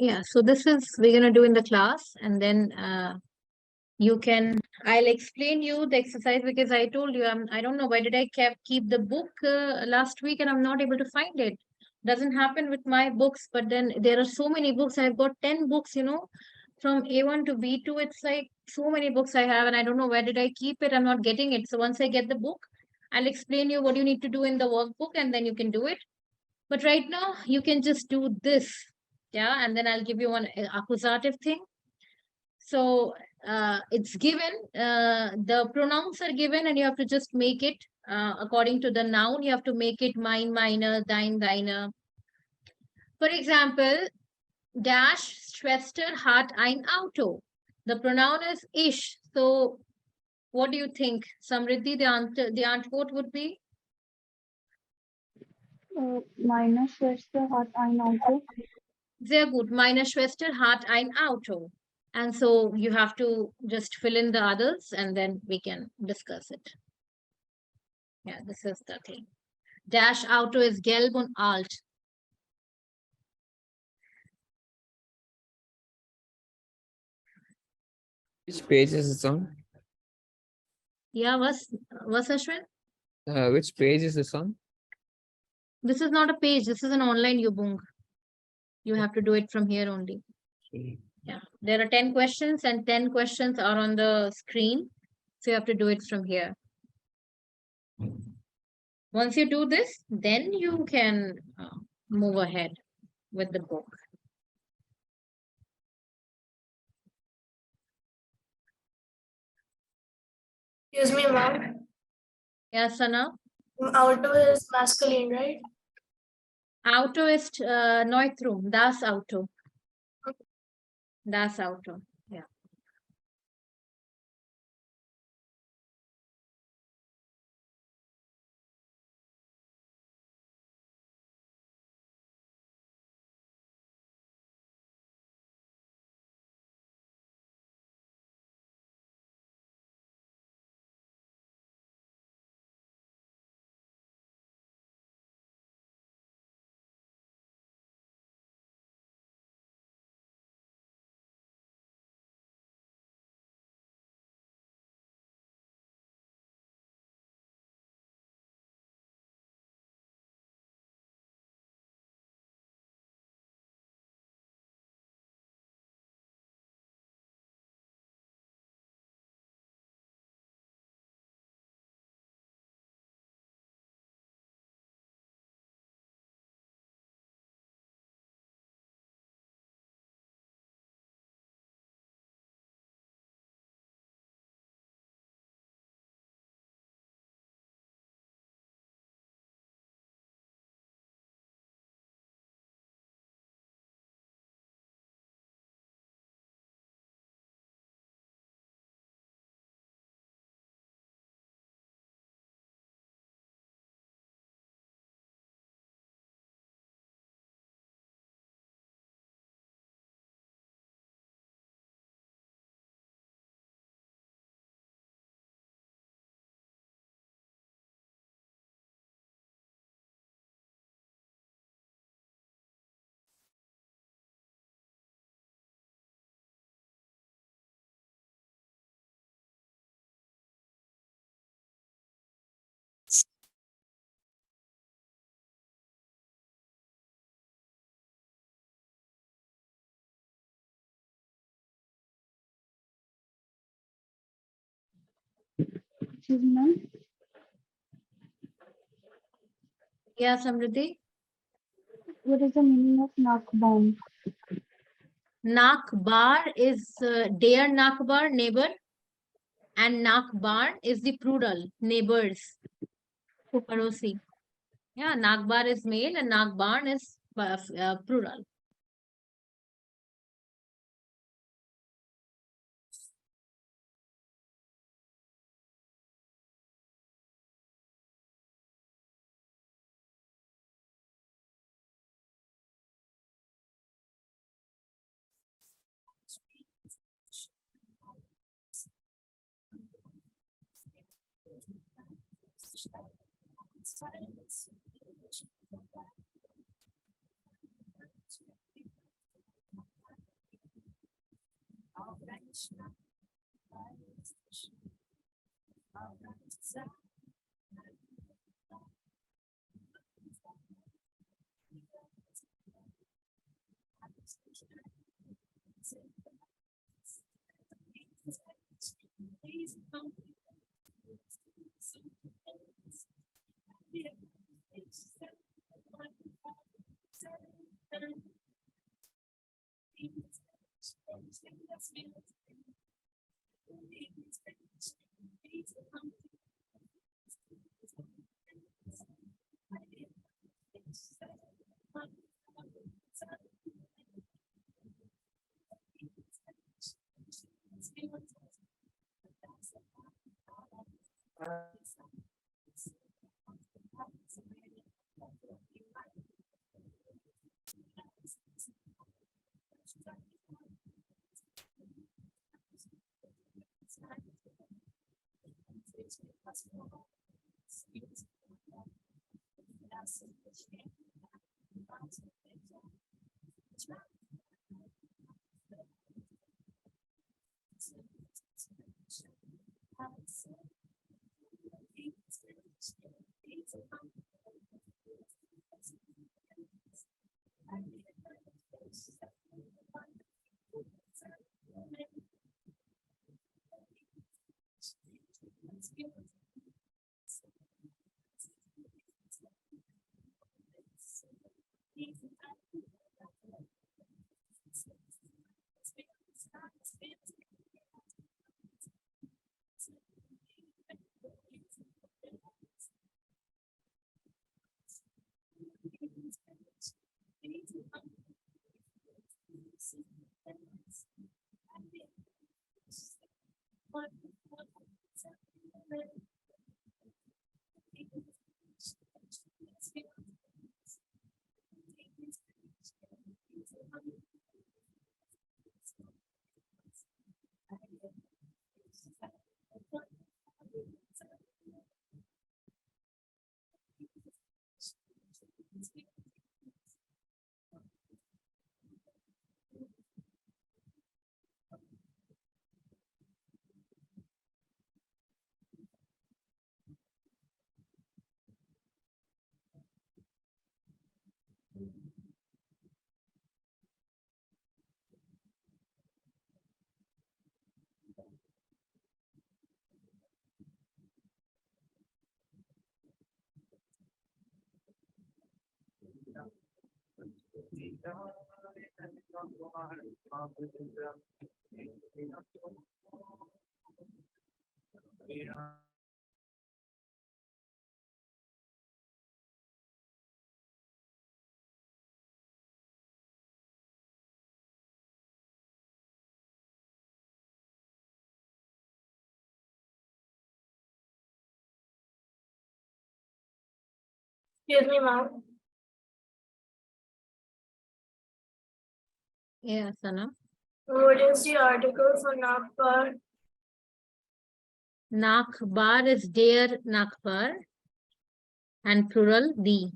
Yeah, so this is we're gonna do in the class, and then I'll explain you the exercise because I told you I don't know why did I keep the book last week and I'm not able to find it. Doesn't happen with my books, but then there are so many books. I've got 10 books, from A1 to B2. It's like so many books I have, and I don't know where did I keep it. I'm not getting it. So once I get the book, I'll explain you what you need to do in the workbook, and then you can do it. But right now, you can just do this. Yeah, and then I'll give you one accusative thing. So it's given, the pronouns are given, and you have to just make it according to the noun. You have to make it mein, meine, dein, deine. For example, dash, Schwester hat ein Auto. The pronoun is ich. So what do you think, Samriddhi? The antwort would be? Meine Schwester hat ein Auto. Sehr gut. Meine Schwester hat ein Auto. And so you have to just fill in the others and then we can discuss it. Yeah, this is the thing. Dash Auto is gelb und alt. Which page is this on? Yeah, was Ashwin? Which page is this on? This is not a page. This is an online Yubung. You have to do it from here only. Okay. Yeah, there are 10 questions and 10 questions are on the screen. So you have to do it from here. Once you do this, then you can move ahead with the book. Excuse me, ma'am. Yeah, Sana? Auto is masculine, right? Auto ist Neutrum, das Auto. Das Auto, yeah. Excuse me, ma'am. Yeah, Samriddhi? What is the meaning of Nachbarn? Nachbar is der Nachbar, neighbor. And Nachbarn is the plural, neighbors. Parosi. Yeah, Nachbar is male and Nachbarn is plural. Excuse me, ma'am. Yeah, Sana. What is the article for Nagpur? Nakbar is dear Nakbar, and plural the.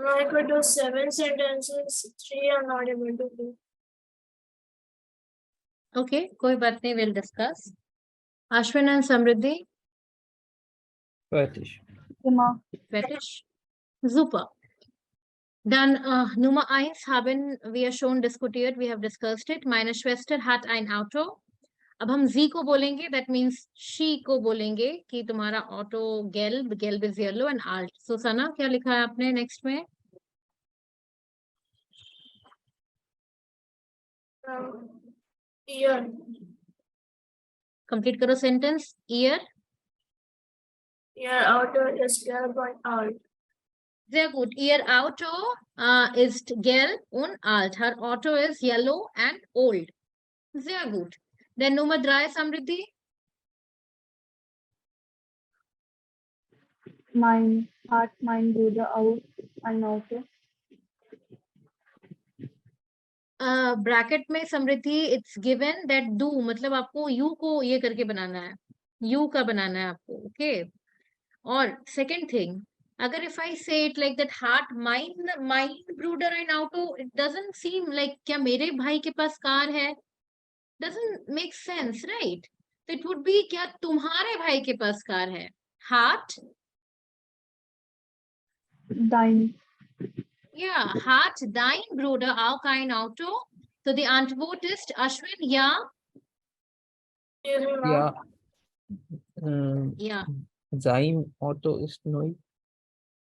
I could do 7 sentences. 3 I'm not able to do. Okay, koi baat nahi, we'll discuss. Ashwin and Samriddhi, Fertig. Immer. fertig. Super. Dann Nummer 1 haben wir schon diskutiert, we have discussed it. Meine Schwester hat ein Auto. अब हम जी को बोलेंगे, that means she को बोलेंगे कि तुम्हारा auto gelb is yellow and alt. So सना क्या लिखा है आपने नेक्स्ट में? Year. कंप्लीट करो sentence. Year. Your auto is 12.8. Sehr gut. Ihr Auto ist gelb und alt. Her Auto is yellow and old. Sehr gut. Then Nummer 3, Samriddhi. Mein hat mein Bruder auch ein Auto. Bracket में समृद्धि it's given that do मतलब आपको you को ये करके बनाना है, you का बनाना है आपको, ओके। और सेकंड थिंग, अगर इफ आई से it like that heart mine ब्रूडर and आउटो, it doesn't seem like क्या मेरे भाई के पास कार है, डजंट मेक सेंस, राइट? तो इट वुड बी क्या तुम्हारे भाई के पास कार है, हार्ट, Dein. या heart dein Bruder auch ein Auto. So the Antwort ist Ashwin, ja. Yeah. Ja, Sein Auto ist neu.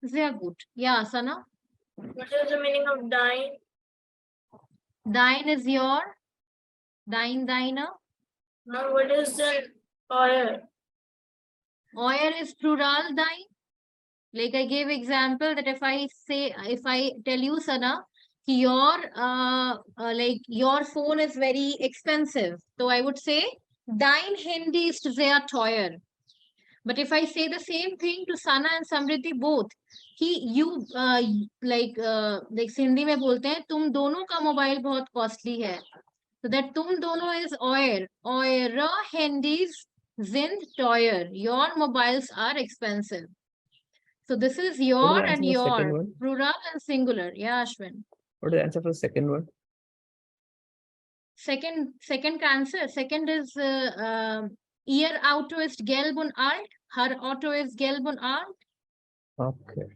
sehr gut. Ja, Sana. What is the meaning of dein? Dein is your, deiner. Now what is the euer? Euer is plural dein. Like I gave example that if I tell you, Sana, your like your phone is very expensive, so I would say dein Handy ist sehr teuer. But if I say the same thing to Sana and Samriddhi both, you like Hindi में बोलते हैं तुम दोनों का mobile बहुत costly है, so that तुम दोनों is eure Handys sind teuer, your mobiles are expensive. So this is What your is and the answer for the second your, one? plural and singular. Yeah, Ashwin. What is the answer for the second one? Second answer. Second is ihr Auto ist gelb und alt. Her Auto is gelb und alt. Okay.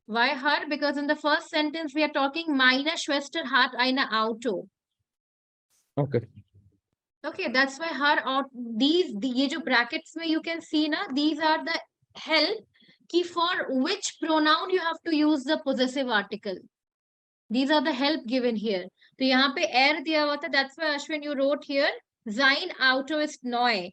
Why her? Because in the first sentence we are talking meine Schwester hat eine Auto. Okay. Okay, that's why her these ये जो brackets में you can see ना, these are the help कि for which pronoun you have to use the possessive article. These are the help given here. तो यहाँ पे air दिया हुआ था, that's why Ashwin you wrote here sein Auto ist neu.